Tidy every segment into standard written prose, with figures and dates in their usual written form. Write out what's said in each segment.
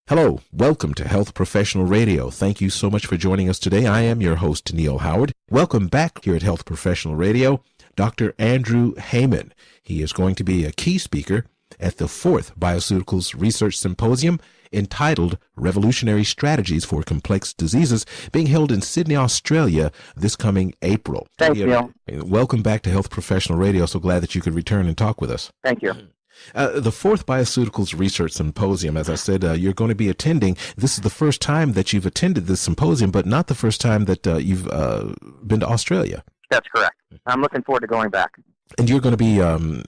Hello, welcome to Health Professional Radio. Thank you so much for joining us today. I am your host, Neal Howard. Welcome back here at Health Professional Radio, Dr. Andrew Heyman. He is going to be a key speaker at the 4th BioCeuticals Research Symposium entitled Revolutionary Strategies for Complex Diseases, being held in Sydney, Australia this coming April. Thanks, Neal. Welcome back to Health Professional Radio. So glad that you could return and talk with us. Thank you. The 4th BioCeuticals Research Symposium, as I said, you're going to be attending. This is the first time that you've attended this symposium, but not the first time that you've been to Australia. That's correct. I'm looking forward to going back. And you're going to be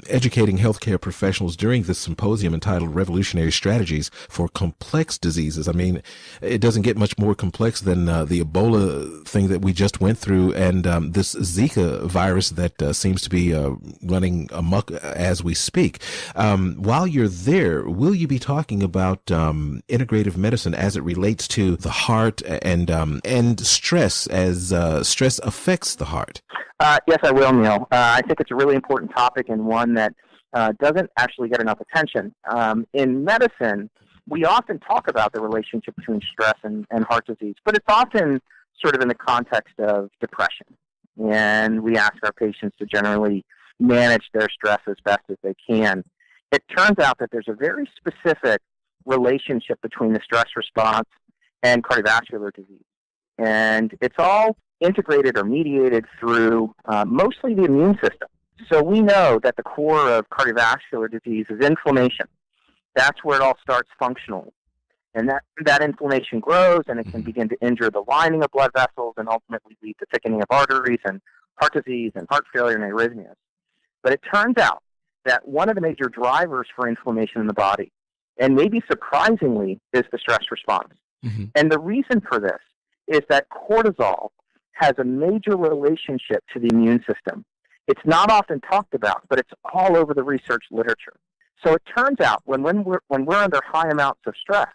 educating healthcare professionals during this symposium entitled Revolutionary Strategies for Complex Diseases. I mean, it doesn't get much more complex than the Ebola thing that we just went through and this Zika virus that seems to be running amok as we speak. While you're there, will you be talking about integrative medicine as it relates to the heart and stress as stress affects the heart? Yes, I will, Neal. I think it's a really important topic and one that doesn't actually get enough attention. In medicine, we often talk about the relationship between stress and heart disease, but it's often sort of in the context of depression. And we ask our patients to generally manage their stress as best as they can. It turns out that there's a very specific relationship between the stress response and cardiovascular disease. And it's all integrated or mediated through mostly the immune system. So we know that the core of cardiovascular disease is inflammation. That's where it all starts functionally. And that inflammation grows, and it can begin to injure the lining of blood vessels and ultimately lead to thickening of arteries and heart disease and heart failure and arrhythmias. But it turns out that one of the major drivers for inflammation in the body, and maybe surprisingly, is the stress response. Mm-hmm. And the reason for this is that cortisol has a major relationship to the immune system. It's not often talked about, but it's all over the research literature. So it turns out when we're under high amounts of stress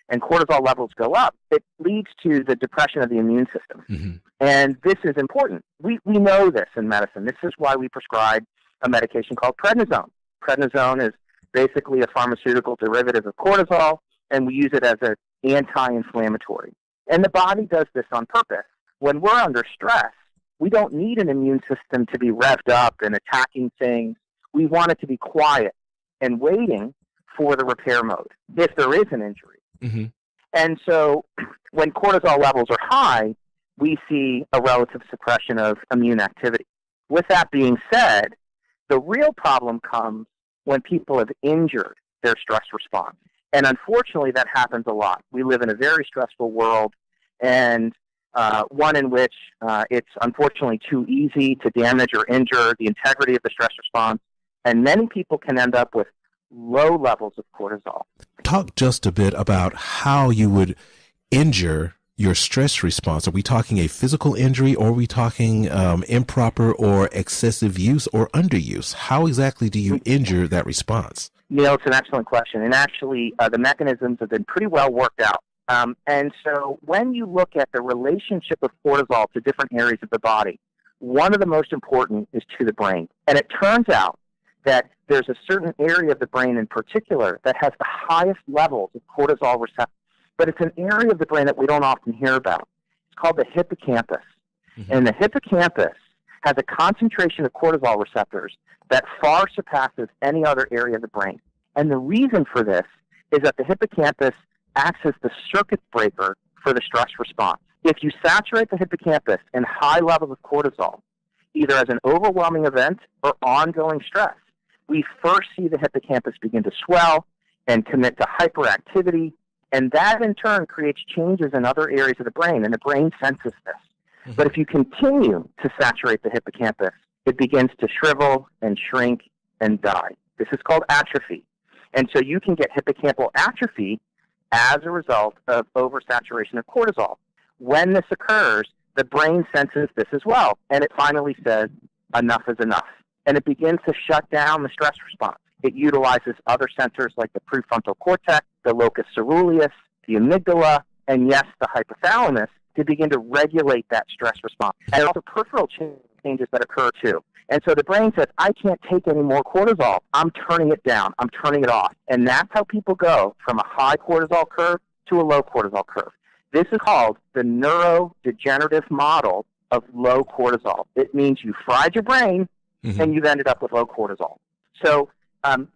and cortisol levels go up, it leads to the depression of the immune system. Mm-hmm. And this is important. We know this in medicine. This is why we prescribe a medication called prednisone. Prednisone is basically a pharmaceutical derivative of cortisol, and we use it as an anti-inflammatory. And the body does this on purpose. When we're under stress, we don't need an immune system to be revved up and attacking things. We want it to be quiet and waiting for the repair mode if there is an injury. Mm-hmm. And so when cortisol levels are high, we see a relative suppression of immune activity. With that being said, the real problem comes when people have injured their stress response. And unfortunately, that happens a lot. We live in a very stressful world, and one in which it's unfortunately too easy to damage or injure the integrity of the stress response, and many people can end up with low levels of cortisol. Talk just a bit about how you would injure your stress response. Are we talking a physical injury, or are we talking improper or excessive use or underuse? How exactly do you injure that response? Neal, it's an excellent question, and actually the mechanisms have been pretty well worked out. And so when you look at the relationship of cortisol to different areas of the body, one of the most important is to the brain. And it turns out that there's a certain area of the brain in particular that has the highest levels of cortisol receptors. But it's an area of the brain that we don't often hear about. It's called the hippocampus. Mm-hmm. And the hippocampus has a concentration of cortisol receptors that far surpasses any other area of the brain. And the reason for this is that the hippocampus acts as the circuit breaker for the stress response. If you saturate the hippocampus in high levels of cortisol, either as an overwhelming event or ongoing stress, we first see the hippocampus begin to swell and commit to hyperactivity, and that in turn creates changes in other areas of the brain, and the brain senses this. Mm-hmm. But if you continue to saturate the hippocampus, it begins to shrivel and shrink and die. This is called atrophy. And so you can get hippocampal atrophy as a result of oversaturation of cortisol. When this occurs, the brain senses this as well, and it finally says, enough is enough. And it begins to shut down the stress response. It utilizes other centers like the prefrontal cortex, the locus ceruleus, the amygdala, and yes, the hypothalamus to begin to regulate that stress response. And also peripheral changes that occur too. And so the brain says, I can't take any more cortisol. I'm turning it down. I'm turning it off. And that's how people go from a high cortisol curve to a low cortisol curve. This is called the neurodegenerative model of low cortisol. It means you fried your brain and you've ended up with low cortisol. So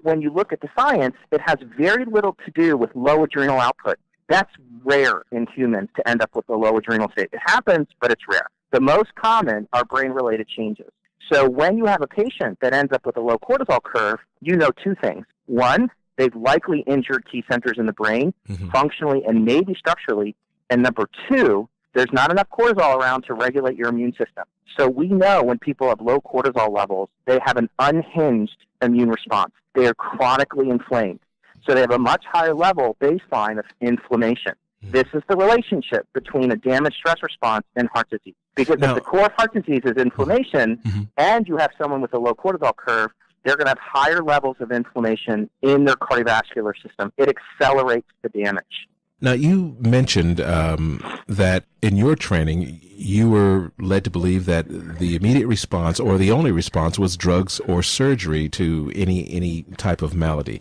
when you look at the science, it has very little to do with low adrenal output. That's rare in humans to end up with a low adrenal state. It happens, but it's rare. The most common are brain-related changes. So when you have a patient that ends up with a low cortisol curve, you know two things. One, they've likely injured key centers in the brain, functionally and maybe structurally. And number two, there's not enough cortisol around to regulate your immune system. So we know when people have low cortisol levels, they have an unhinged immune response. They are chronically inflamed. So they have a much higher level baseline of inflammation. This is the relationship between a damaged stress response and heart disease. Because if the core of heart disease is inflammation and you have someone with a low cortisol curve, they're going to have higher levels of inflammation in their cardiovascular system. It accelerates the damage. Now, you mentioned that in your training, you were led to believe that the immediate response or the only response was drugs or surgery to any type of malady.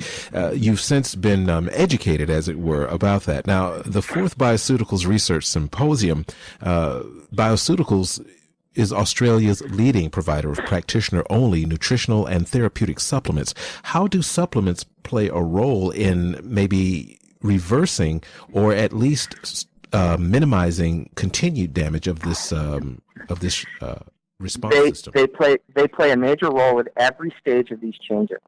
You've since been educated, as it were, about that. Now, the fourth BioCeuticals Research Symposium, BioCeuticals is Australia's leading provider of practitioner-only nutritional and therapeutic supplements. How do supplements play a role in maybe reversing or at least minimizing continued damage of this response system? They play a major role at every stage of these changes.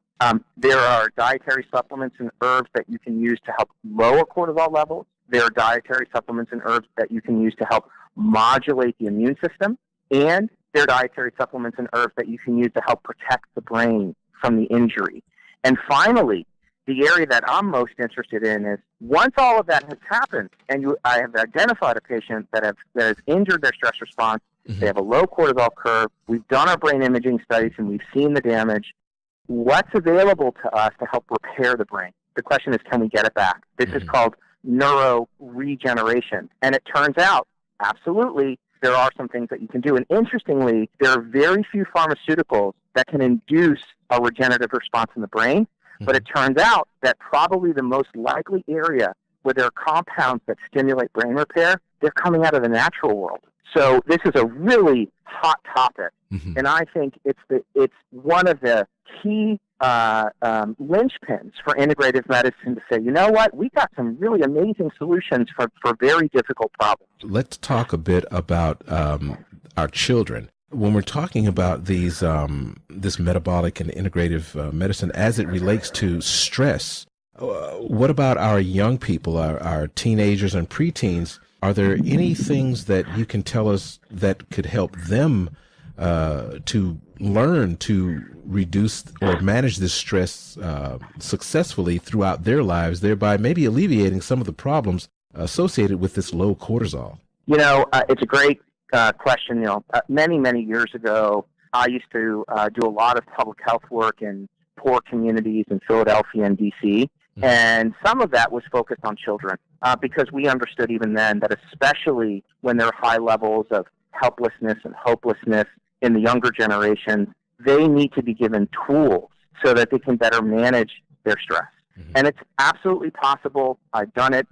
There are dietary supplements and herbs that you can use to help lower cortisol levels. There are dietary supplements and herbs that you can use to help modulate the immune system. And there are dietary supplements and herbs that you can use to help protect the brain from the injury. And finally, the area that I'm most interested in is once all of that has happened and I have identified a patient that has injured their stress response, they have a low cortisol curve, we've done our brain imaging studies and we've seen the damage, what's available to us to help repair the brain? The question is, can we get it back? This is called neuroregeneration. And it turns out, absolutely, there are some things that you can do. And interestingly, there are very few pharmaceuticals that can induce a regenerative response in the brain. But it turns out that probably the most likely area where there are compounds that stimulate brain repair, they're coming out of the natural world. So this is a really hot topic. And I think it's one of the key linchpins for integrative medicine to say, you know what, we got some really amazing solutions for very difficult problems. Let's talk a bit about our children. When we're talking about these, this metabolic and integrative medicine as it relates to stress, what about our young people, our teenagers and preteens? Are there any things that you can tell us that could help them to learn to reduce or manage this stress successfully throughout their lives, thereby maybe alleviating some of the problems associated with this low cortisol? You know, it's a great question, Neal. Many years ago, I used to do a lot of public health work in poor communities in Philadelphia and D.C., and some of that was focused on children because we understood even then that especially when there are high levels of helplessness and hopelessness in the younger generation, they need to be given tools so that they can better manage their stress. And it's absolutely possible. I've done it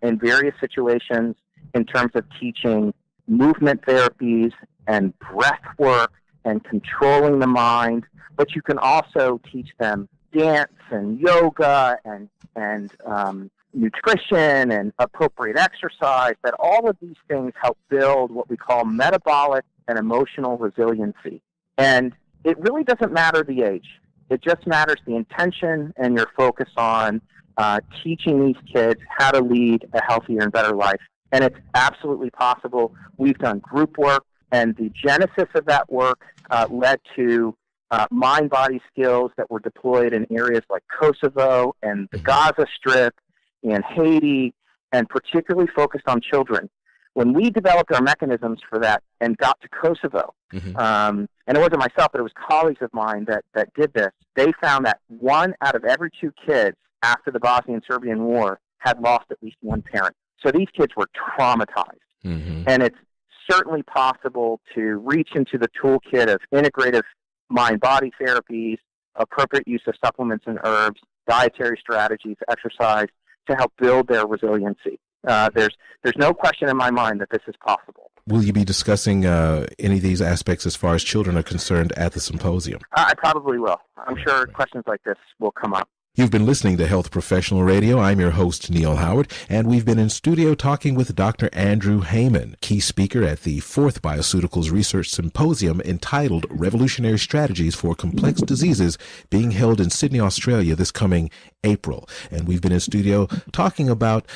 in various situations in terms of teaching movement therapies and breath work and controlling the mind, but you can also teach them dance and yoga and nutrition and appropriate exercise, that all of these things help build what we call metabolic and emotional resiliency. And it really doesn't matter the age. It just matters the intention and your focus on teaching these kids how to lead a healthier and better life. And it's absolutely possible. We've done group work, and the genesis of that work led to mind-body skills that were deployed in areas like Kosovo and the Gaza Strip and Haiti, and particularly focused on children. When we developed our mechanisms for that and got to Kosovo, and it wasn't myself, but it was colleagues of mine that did this, they found that 1 out of every 2 kids after the Bosnian Serbian War had lost at least one parent. So these kids were traumatized. And it's certainly possible to reach into the toolkit of integrative mind-body therapies, appropriate use of supplements and herbs, dietary strategies, exercise, to help build their resiliency. There's no question in my mind that this is possible. Will you be discussing any of these aspects as far as children are concerned at the symposium? I probably will. I'm sure questions like this will come up. You've been listening to Health Professional Radio. I'm your host, Neal Howard, and we've been in studio talking with Dr. Andrew Heyman, key speaker at the 4th BioCeuticals Research Symposium entitled Revolutionary Strategies for Complex Diseases, being held in Sydney, Australia this coming April. And we've been in studio talking about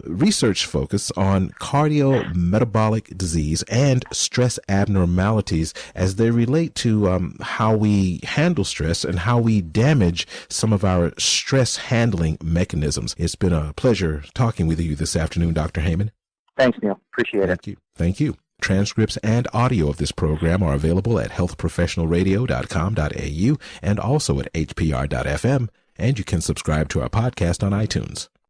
research focus on cardiometabolic disease and stress abnormalities as they relate to how we handle stress and how we damage some of our stress handling mechanisms. It's been a pleasure talking with you this afternoon, Dr. Heyman. Thanks, Neal. Appreciate it. Thank you. Transcripts and audio of this program are available at healthprofessionalradio.com.au and also at hpr.fm, and you can subscribe to our podcast on iTunes.